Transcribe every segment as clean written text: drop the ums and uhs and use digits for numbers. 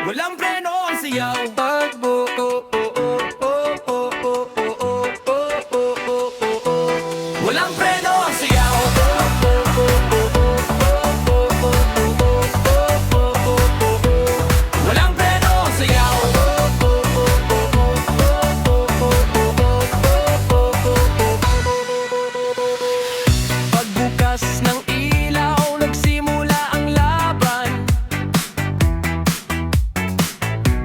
Walang preno ang siyaw. Takbo, Walang preno ang siyaw. Walang preno ang siyaw. Pagbukas ng ilaw, nagsimula ang laban.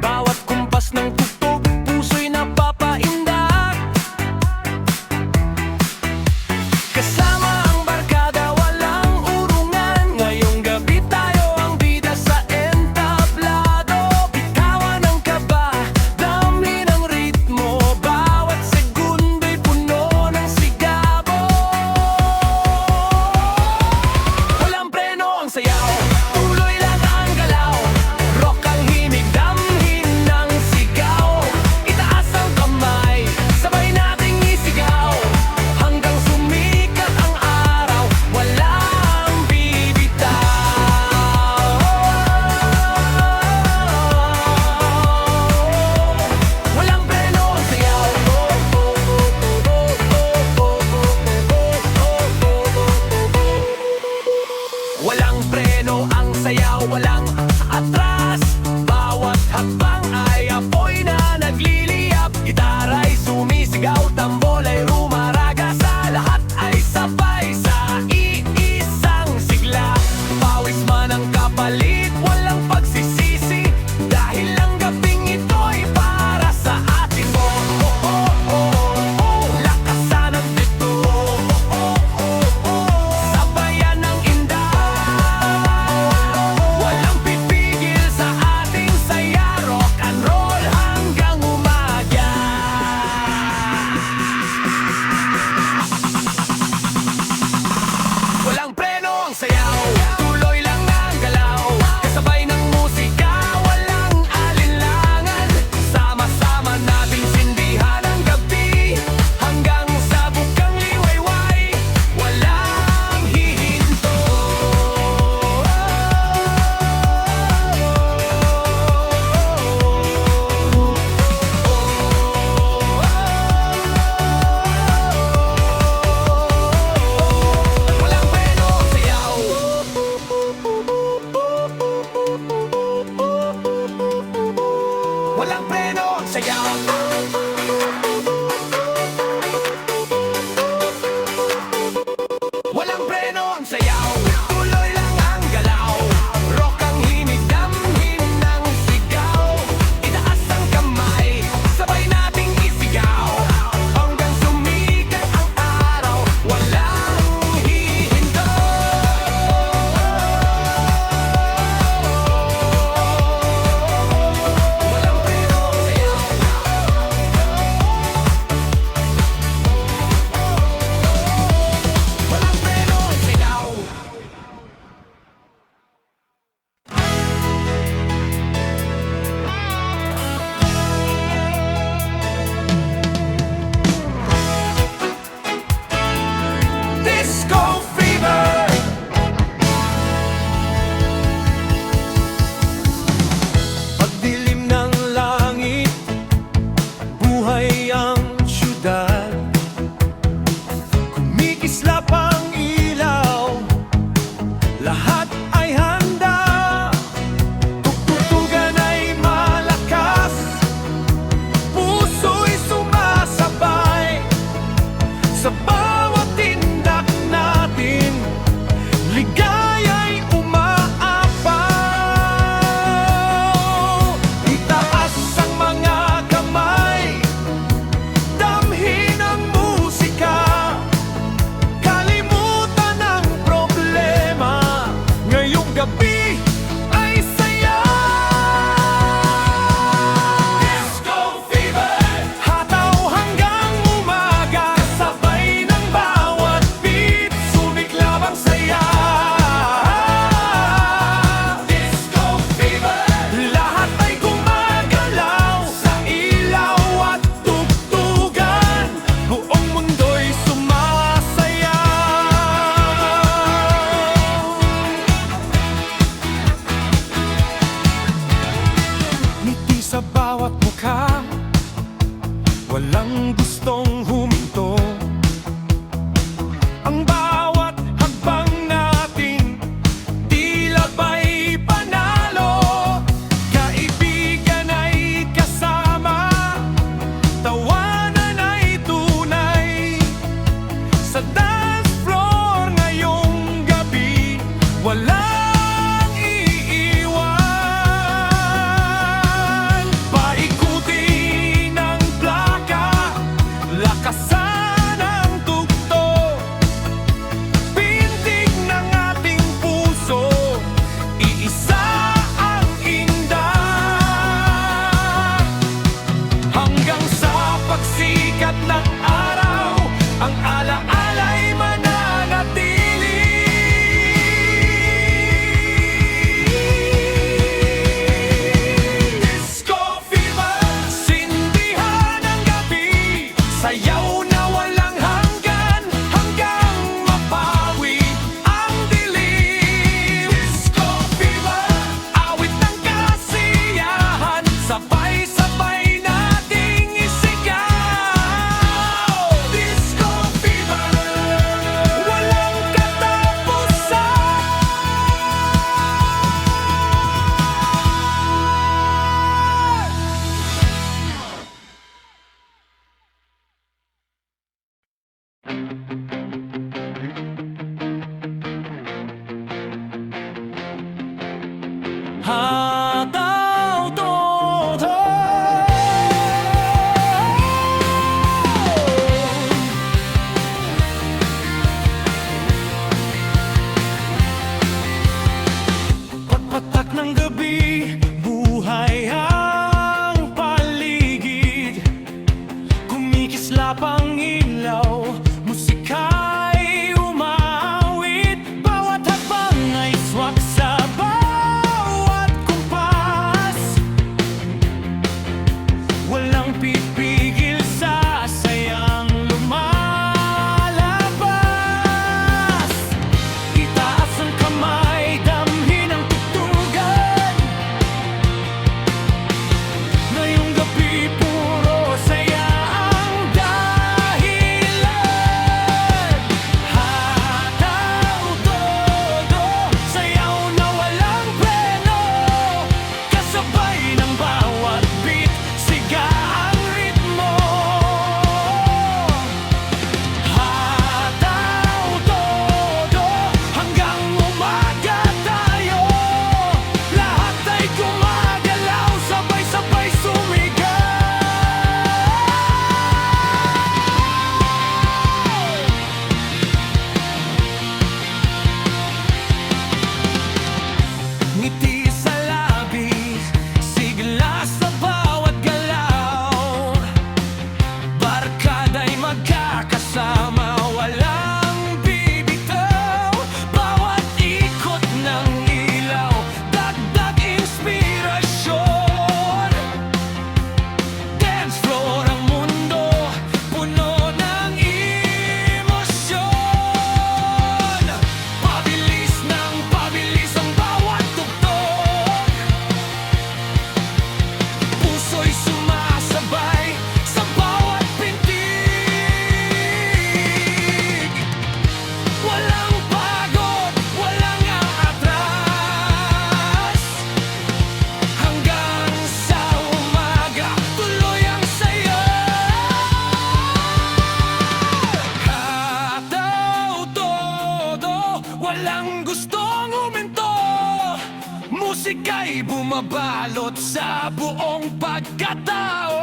Bawat kumpas ng tugtog, puso'y napapaindak. Kasama ang barkada, walang urungan. Ngayong gabi tayo ang bida sa entablado. Bitawan ang kaba, damhin ang ritmo. Bawat segundo'y puno ng sigabo. Walang preno ang sayaw, tuloy lang ang galaw. Rock ang himig, damhin ng sigaw. Itaas ang kamay, sabay nating isigaw. Hanggang sumikat ang araw, walang bibitaw. Walang preno ang sayaw. Walang preno ang sayaw, walang atras. Bawat hakbang ay apoy na nagliliyap. Gitara'y sumisigaw, tambol ay rumaraga. Sa lahat ay sabay sa iisang sigla. Pawis man ang kapalit, walang pagsisisi. Dahil ang gabing ito'y para sa atin. Lakasan ang dito. Sabayan ng indah. Walang pipigil sa ating saya. Rock and roll hanggang umaga. Walang preno ang sayaw, tuloy lang ang galaw. Kasabay ng musika, walang alinlangan. Sama-sama nating sindihan ang gabi. Hanggang sa bukang liwayway, walang hihinto. Walang preno ang sayaw. Walang preno ang sayaw. Walang preno ang sayaw, tuloy lang ang galaw. Rock ang himig, damhin ng sigaw. Itaas ang kamay, sabay nating isigaw. Hanggang sumikat ang araw, walang hihinto. Walang preno ang sayaw. Walang preno ang sigaw. Disco fever. Pagdilim ng langit, buhay ang syudad. Kumikislap ang ilaw, lahat ay handa. Tugtugan ay malakas, puso'y sumasabay. Sa bawat tindak natin Ang bawat hakbang natin tila ba'y panalo. Kaibigan ay kasama, tawanan ay tunay. Sa dance floor ngayong gabi, walang iiwan. Paikutin ang plaka, lakasan ang tugtog, pintig ng ating puso, iisa ang indah. Hanggang sa pagsikat ng araw, ang alaala'y mananatili. Disco fever, sindihan ang gabi, sayaw na walang hanggan, hanggang mapawi ang dilim. Disco fever, awit ng kasiyahan, sabay-sabay nating isigaw. Disco fever, walang katapusan. Hataw todo. Pagpatak ng gabi, buhay ang paligid. Kumikislap ang ilaw, musika'y umawit. Bawat habang ay swak sa bawat kumpas. Walang pipigil sa sayang lumalabas. Itaas ang kamay, damhin ang tugtugan. Ngayong gabi, puro saya ang dahilan. Hataw todo, sayaw na walang preno. Kasabay ng bawat beat, siga ang ritmo. Hataw todo, hanggang umaga tayo. Lahat ay gumagalaw, sabay-sabay sumigaw. Ngiti sa labi, sigla sa bawat galaw. Barkada'y magkakasama, walang bibitaw. Bawat ikot ng ilaw, dagdag inspirasyon. Dance floor ang mundo, puno ng emosyon. Pabilis ng pabilis ang bawat tugtog, puso'y sumasabay sa bawat pintig. Walang pagod, walang aatras, hanggang sa umaga tuloy ang saya. Hataw todo, walang gustong huminto. Musika'y bumabalot sa buong pagkatao.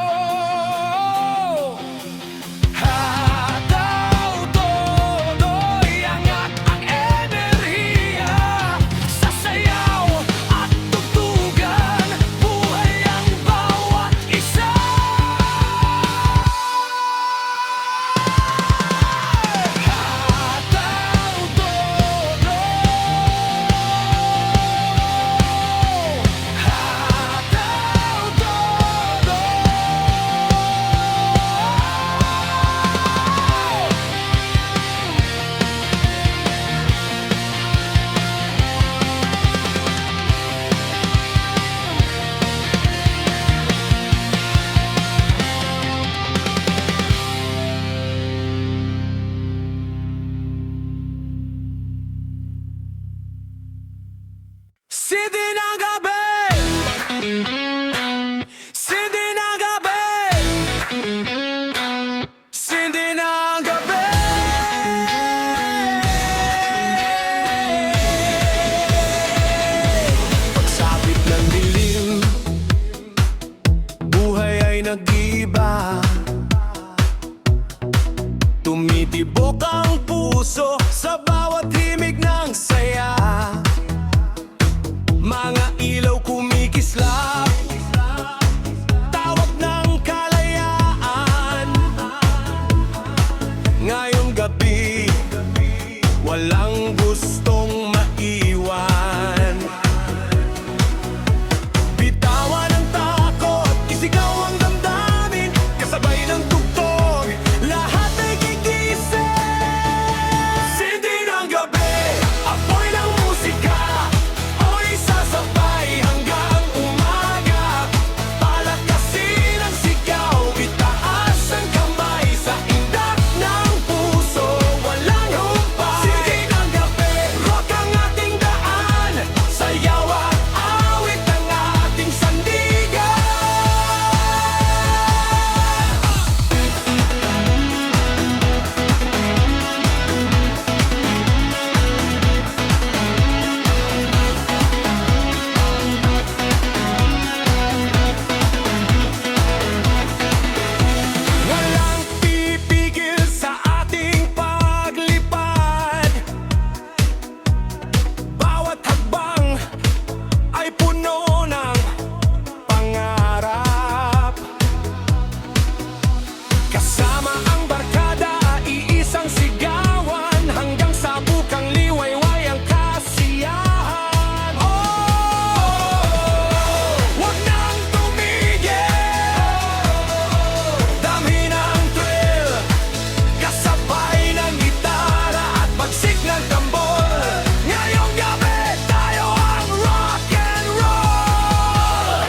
Hataw todo, iangat ang enerhiya. Sa sayaw at tugtugan, buhay ang bawat isa. Hataw todo, hataw todo. walang gustong maiwan. Bitawan ang takot, isigaw ang damdamin, kasabay ng tugtog, lahat ay gigising. Sindi ng gabi, apoy ng musika, ako'y sasabay hanggang umaga. Palakasin ang sigaw, itaas ang kamay sa indak ng puso, walang humpa. Sindi ng gabi, rock ang ating daan, sayaw at awit ang ating sandigan. Walang pipigil sa ating paglipad. Bawat hakbang ay puno ng pangarap. Kasama ang barkada, iisang sigawan, hanggang sa bukang liwayway ang kasiyahan. Huwag nang tumigil, damhin ang thrill, kasabay ng gitara at bagsik ng tambol. Ngayong gabi tayo ang rock and roll.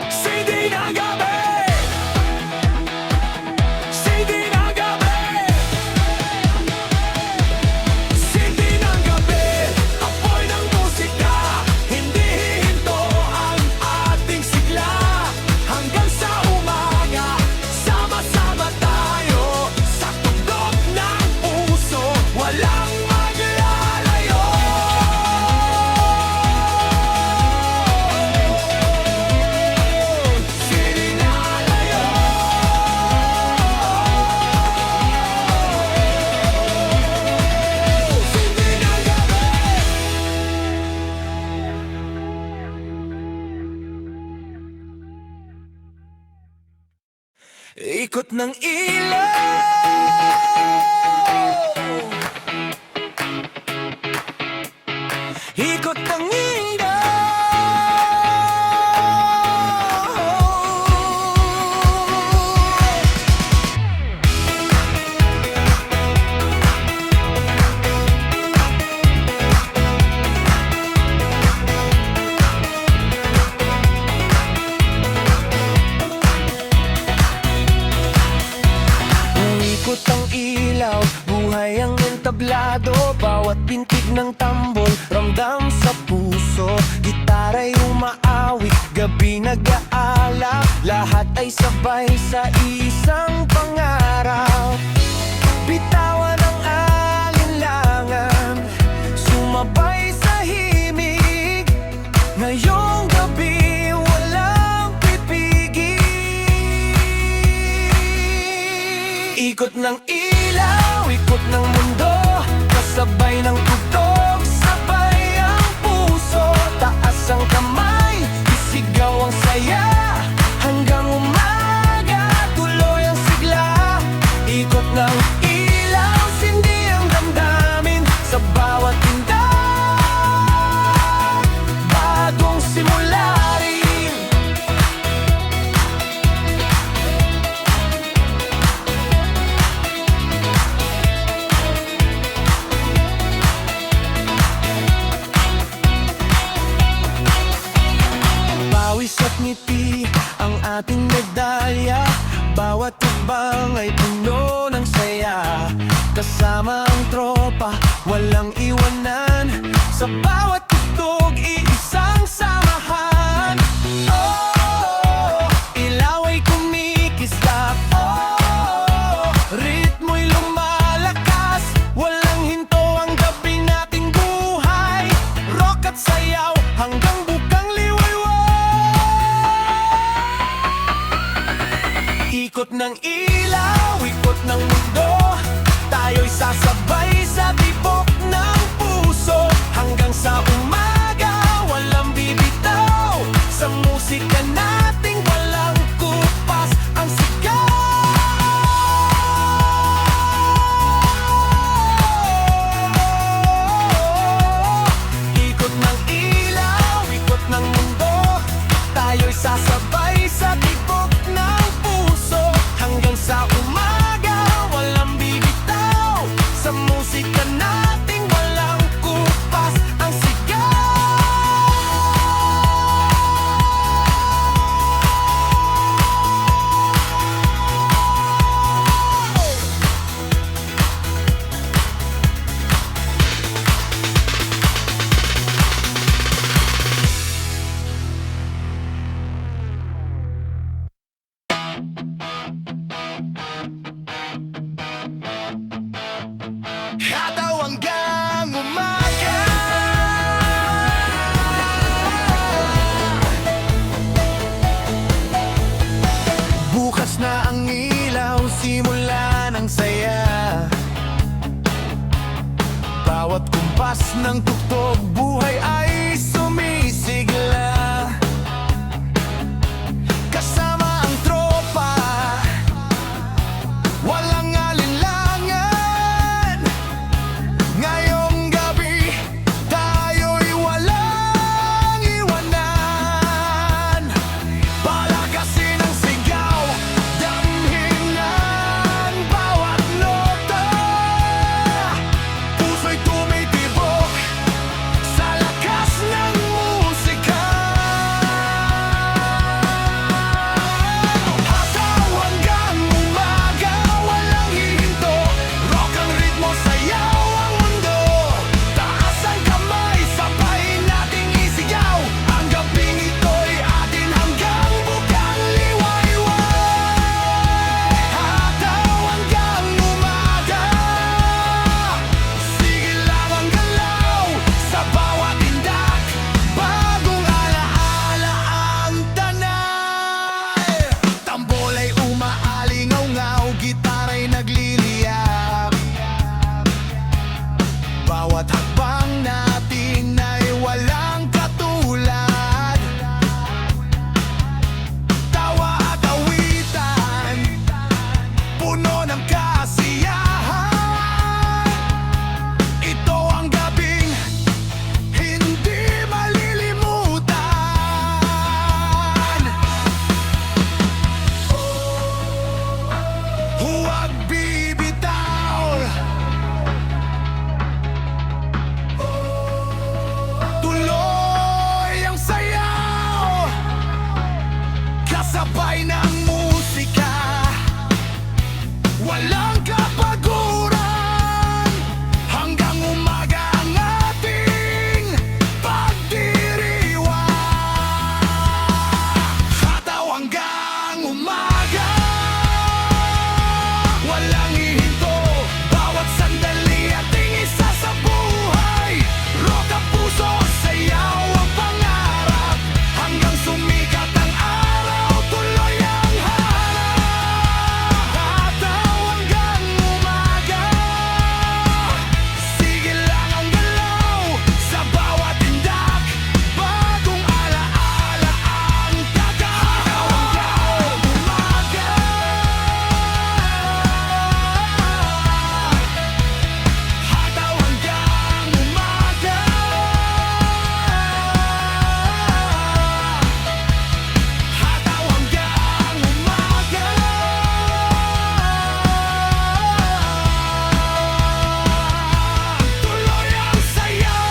Sindi ng gabi, sindi ng gabi, sindi ng gabi, apoy ng musika, hindi hihinto ang ating sigla. Hanggang sa umaga, sama-sama tayo sa tugtog ng puso, walang maglalayo. Sininalayo. Sindi ng gabi. Ikot ng ilaw, ikot ng ilaw. Uikot ang ilaw, buhay ang entablado, bawat pintig ng tambol, ramdam sa puso. Gitara'y umaawit, gabi nag-aalak, lahat ay sabay sa isang pangarap. Bitawan ang alinlangan, sumabay sa himig, ngayong gabi walang pipigil. Ikot ng ilaw, ikot ng mundo, kasabay ng tugtog, sabay ang puso. Taas ang kamay, isigaw ang saya, hanggang umaga tuloy ang sigla. Ikot ng ilaw, sindi ang damdamin, sa bawat tindahan, bagong simula rin. Pawis at ngiti ang ating medalya, bawat hakbang ay puno ng saya. Kasama ang tropa, walang iwanan, sa bawat tugtog iisang samahan. Oh, ilaw ay kumikislap, oh, ritmo'y lumalakas, walang hinto ang gabi nating buhay. Rock at sayaw hanggang bukang liwayway. Ikot ng ilaw, ikot ng mundo, tayo'y sasabay sa tibok ng puso, hanggang sa umaga walang bibitaw, sa musika nating walang kupas ang sigaw. lakas ng tuktok, buhay ay sumisigla. Kasama ang tropa, walang alinlangan. Ngayong gabi, tayo'y walang iwanan. Palakasin ang sigaw, damhin ng bawat nota. Puso'y tumitibok sa lakas ng musika. Hataw hanggang umaga, walang hihinto. Rock ang ritmo, sayaw ang mundo. Taas ang kamay, sabay nating isigaw. Ang gabing ito'y atin hanggang bugang liwayway. Hataw hanggang umaga, sige lang ang galaw sa bawat tindak. Bagong alaala ang tanay. Tambol ay umaalingaw-ngaw, gitara'y nagliliyab. Bawat hakbang natin ay walang katulad. Tawa at awitan, puno ng kasiyahan. Ito ang gabing hindi malilimutan. Huwag bibitaw, tuloy ang sayaw, kasabay ng musika. Walang kapaguran, hanggang umaga ang ating pagdiriwang. Hataw hanggang umaga, walang hihinto. Bawat sandali ating isa sa buhay. Rock ang puso, sayaw ang pangarap. Hanggang sumikat ang araw, tuloy ang harap. Hataw hanggang umaga, sige lang ang galaw sa bawat tindak. Bagong alaala ang tatak. Hataw hanggang umaga, hataw hanggang umaga, hataw hanggang umaga. Tuloy ang sayaw.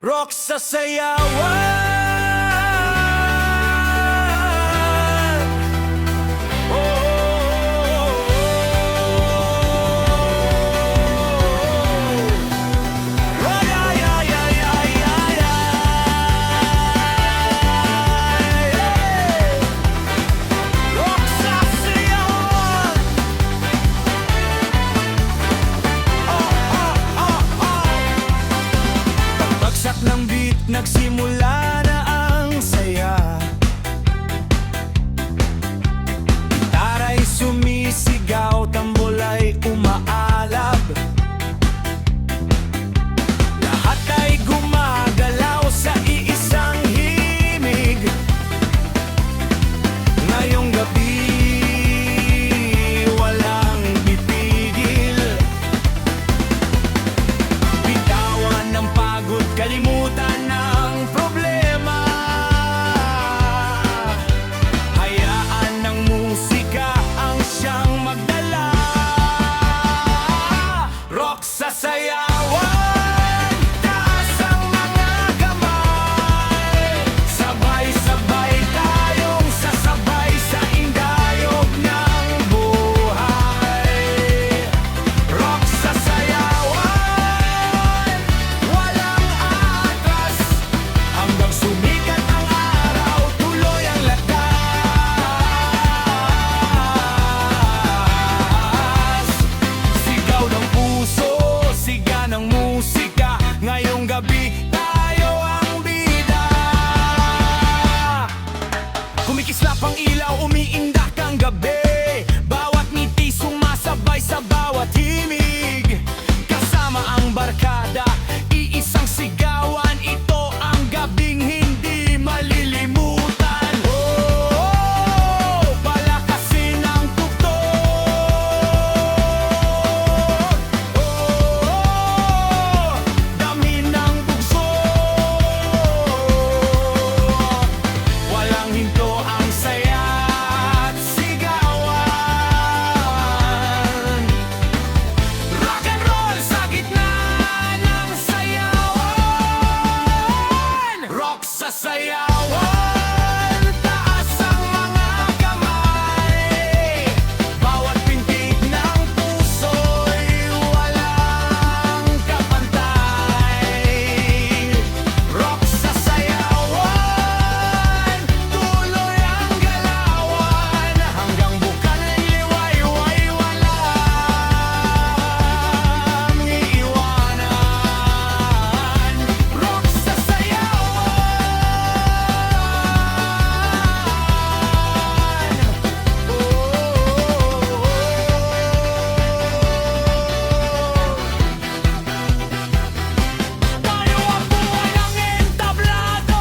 Rock sa sayawan. Oh, oh, yeah, yeah, yeah, yeah, yeah, yeah. Rock sa sayawan. Oh, oh, oh, oh. Pagbagsak ng beat, nagsimula Kumikislap ang ilaw, umiindak ang gabi. Bawat ngiti sumasabay sa bawat himig. Kasama ang barkada, iisang sigawan. Ito ang gabing hindi malilimutan. Oh, palakasin ang tugtog. Oh, damhin ang bugso. Walang hinto ang saya at sigawan. Rock and roll sa gitna ng sayawan. Rock sa sayawan, taas ang mga kamay. Bawat pintig ng puso'y walang kapantay. Rock sa sayawan, tuloy ang galawan. Hanggang bukan ay liwayway, walang iiwanan. Rock sa sayawan. Tayo ang buhay ng entablado.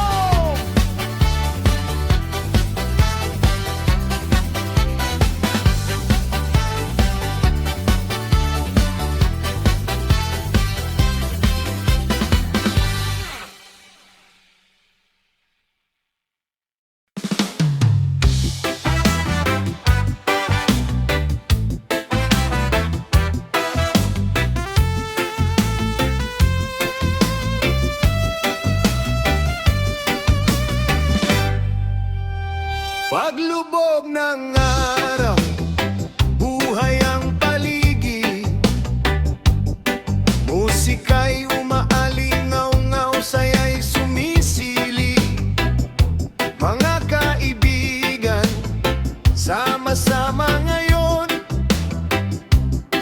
Paglubog ng araw, buhay ang paligid. Musika'y umaalingaw-ngaw, saya'y sumisilip. Mga kaibigan, sama-sama ngayon.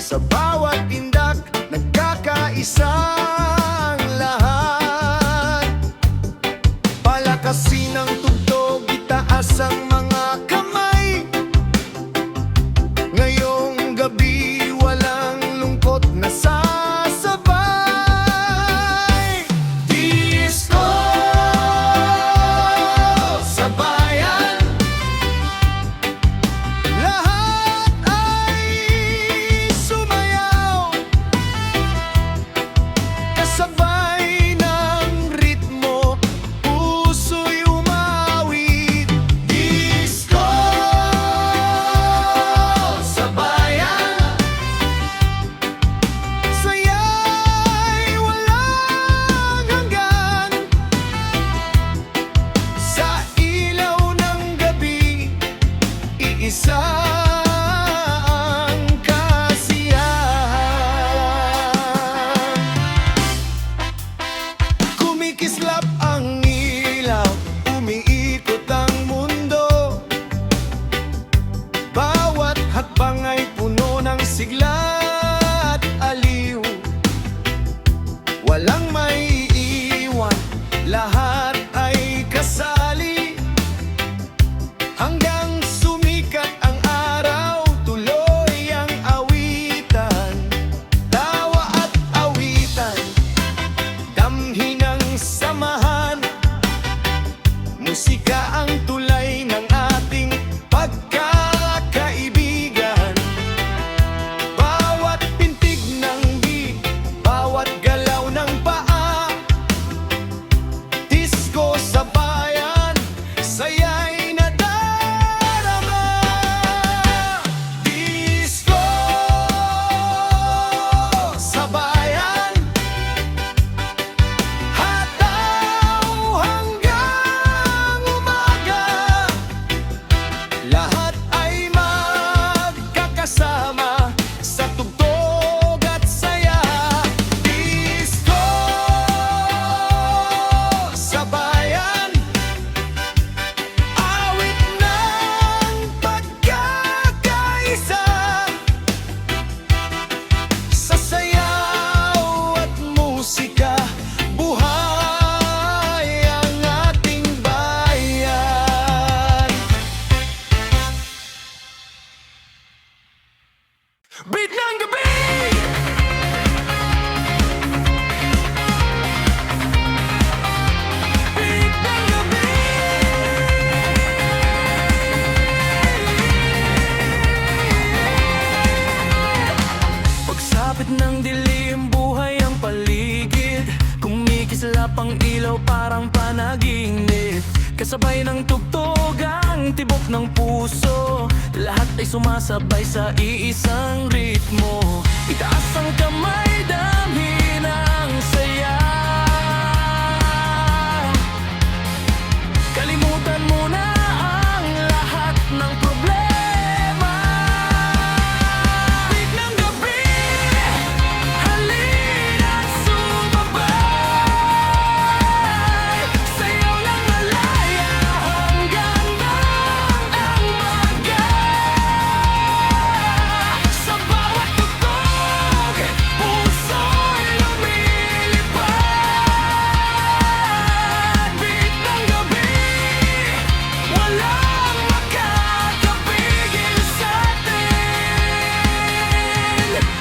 Sa bawat indak, nagkakaisang lahat. Palakasin ang tugtog, itaas ang mga kamay. Ngayong gabi, walang lungkot na sasabay. Disco sa bayan, lahat ay sumayaw. Kasabay ng ritmo, puso'y umawit. Disco sa bayan, saya'y walang hanggan. Sa ilaw ng gabi, iisa ang kasiyahan. Kumikislap ang ilaw, umiikot ang mundo. Bawat hakbang ay puno ng sigla at aliw. Walang maiiwan, lahat ay kasali. Hanggang sumikat ang araw, tuloy ang awitan. Tawa at awitan, damhin ang samahan. Musika ang tulay ng ating pagkakaibigan. Bawat pintig ng beat, bawat galaw ng paa. Disco sa bayan, saya'y nadadama. Kasabay ng tugtog ang tibok ng puso, lahat ay sumasabay sa iisang ritmo. Itaas ang kamay, damhin ang saya. Kalimutan mo na ang lahat ng problema. Big ng gabi, halina't sumabay. Sayaw ng malaya hanggang ang umaga. Sa bawat tugtog, puso'y lumilipad. Big ng gabi, walang makakapigil sa'tin.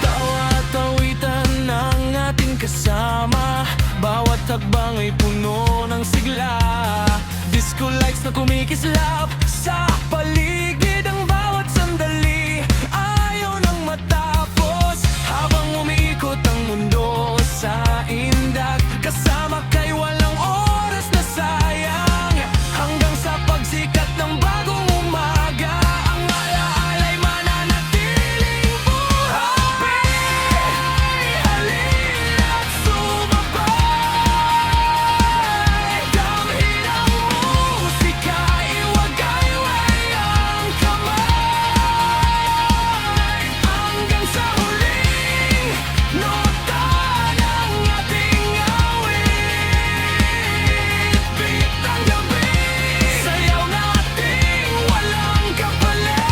Tawa-tawitan ng ating kasama, bawat hakbang ay puno ng sigla. Disco lights na kumikislap sa paligid, ang bawat sandali ayaw nang matapos. Habang umiikot ang mundo sa indak, kasama kay walang oras na sayang. Hanggang sa pagsikat ng bagong umaga, ang alaala'y mananatiling buhay. Halina't sumabay. Damhin ang musika, iwagayway ang kamay. Hanggang sa huling nota ng ating awit. Beat ng gabi, sayaw nating walang kapalit.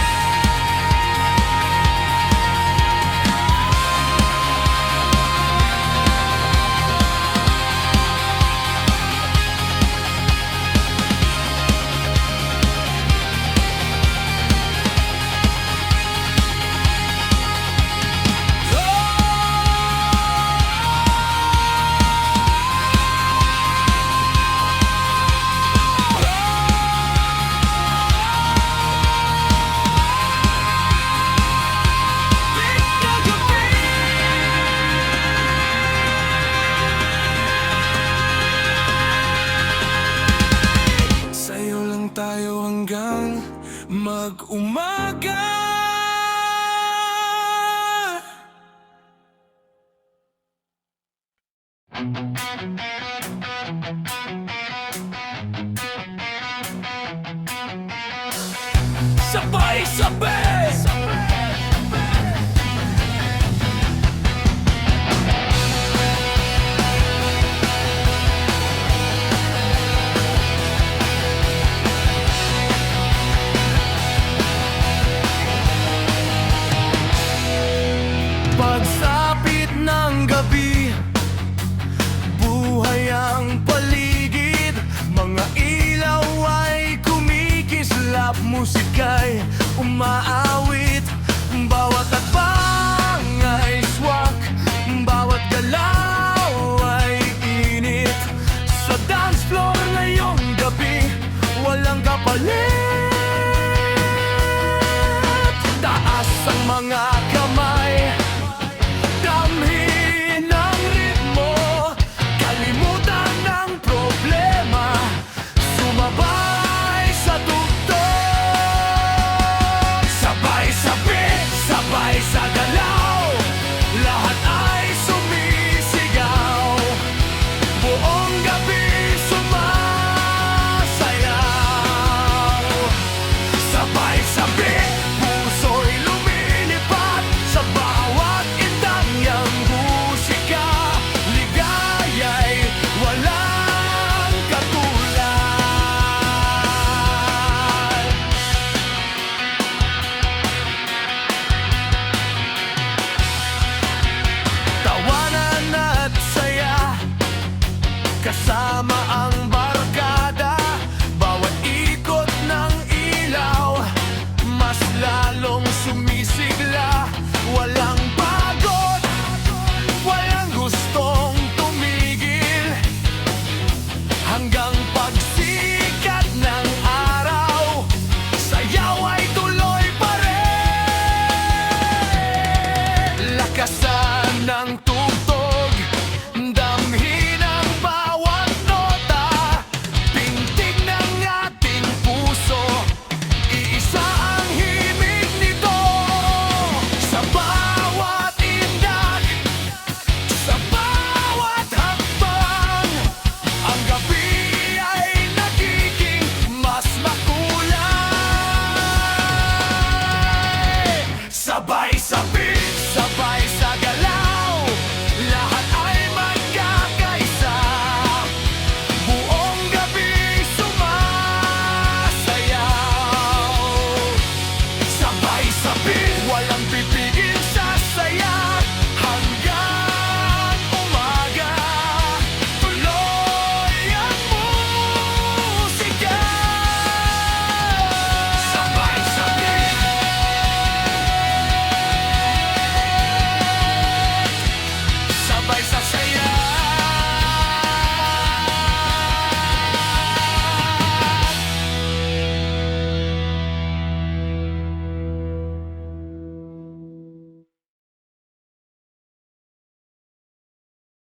Sayo lang tayo hanggang mag-umaga. Sabay-sabay! Pagsapit ng gabi, buhay ang paligid. Mga ilaw ay kumikislap, musika'y umaawit. Bawat at